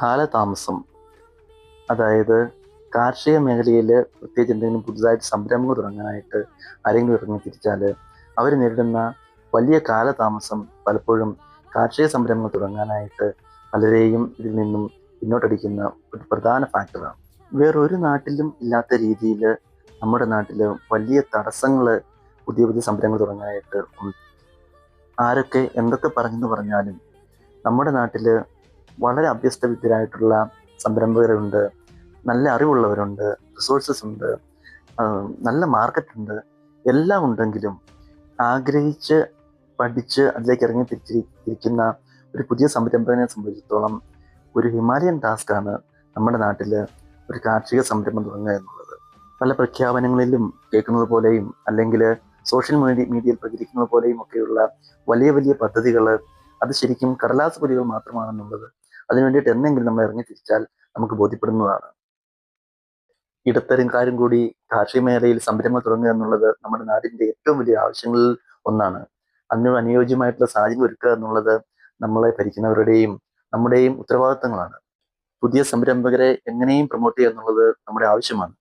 കാലതാമസം, അതായത് കാർഷിക മേഖലയിൽ പ്രത്യേകിച്ച് എന്തെങ്കിലും പുതുതായിട്ട് സംരംഭങ്ങൾ തുടങ്ങാനായിട്ട് ആരെങ്കിലും ഇറങ്ങി തിരിച്ചാൽ അവർ നേരിടുന്ന വലിയ കാലതാമസം പലപ്പോഴും കാർഷിക സംരംഭങ്ങൾ തുടങ്ങാനായിട്ട് പലരെയും ഇതിൽ നിന്നും പിന്നോട്ടടിക്കുന്ന ഒരു പ്രധാന ഫാക്ടറാണ്. വേറൊരു നാട്ടിലും ഇല്ലാത്ത രീതിയിൽ നമ്മുടെ നാട്ടിൽ വലിയ തടസ്സങ്ങൾ പുതിയ പുതിയ സംരംഭങ്ങൾ തുടങ്ങാനായിട്ട് ഉണ്ട്. ആരൊക്കെ എന്തൊക്കെ പറഞ്ഞെന്ന് പറഞ്ഞാലും നമ്മുടെ നാട്ടിൽ വളരെ അഭ്യസ്തവിദ്യരായിട്ടുള്ള സംരംഭകരുണ്ട്, നല്ല അറിവുള്ളവരുണ്ട്, റിസോഴ്സസ് ഉണ്ട്, നല്ല മാർക്കറ്റ് ഉണ്ട്. എല്ലാം ഉണ്ടെങ്കിലും ആഗ്രഹിച്ച് പഠിച്ച് അതിലേക്ക് ഇറങ്ങി തിരിക്കുന്ന ഒരു പുതിയ സംരംഭകനെ സംബന്ധിച്ചിടത്തോളം ഒരു ഹിമാലയൻ ടാസ്ക്കാണ് നമ്മുടെ നാട്ടിൽ ഒരു കാർഷിക സംരംഭം തുടങ്ങുക എന്നുള്ളത്. പല പ്രഖ്യാപനങ്ങളിലും കേൾക്കുന്നത് പോലെയും അല്ലെങ്കിൽ സോഷ്യൽ മീഡിയയിൽ പ്രചരിക്കുന്നത് പോലെയും ഒക്കെയുള്ള വലിയ വലിയ പദ്ധതികൾ അത് ശരിക്കും കടലാസ് പൊലികൾ മാത്രമാണെന്നുള്ളത് അതിനു വേണ്ടിയിട്ട് എന്തെങ്കിലും നമ്മൾ ഇറങ്ങി തിരിച്ചാൽ നമുക്ക് ബോധ്യപ്പെടുന്നതാണ്. ഇടത്തരംകാരും കൂടി കാർഷിക മേഖലയിൽ സംരംഭം തുടങ്ങുക എന്നുള്ളത് നമ്മുടെ നാടിന്റെ ഏറ്റവും വലിയ ആവശ്യങ്ങളിൽ ഒന്നാണ്. അതിന് അനുയോജ്യമായിട്ടുള്ള സാഹചര്യം ഒരുക്കുക എന്നുള്ളത് നമ്മളെ ഭരിക്കുന്നവരുടെയും നമ്മുടെയും ഉത്തരവാദിത്തങ്ങളാണ്. പുതിയ സംരംഭകരെ എങ്ങനെയും പ്രൊമോട്ട് ചെയ്യുക എന്നുള്ളത് നമ്മുടെ ആവശ്യമാണ്.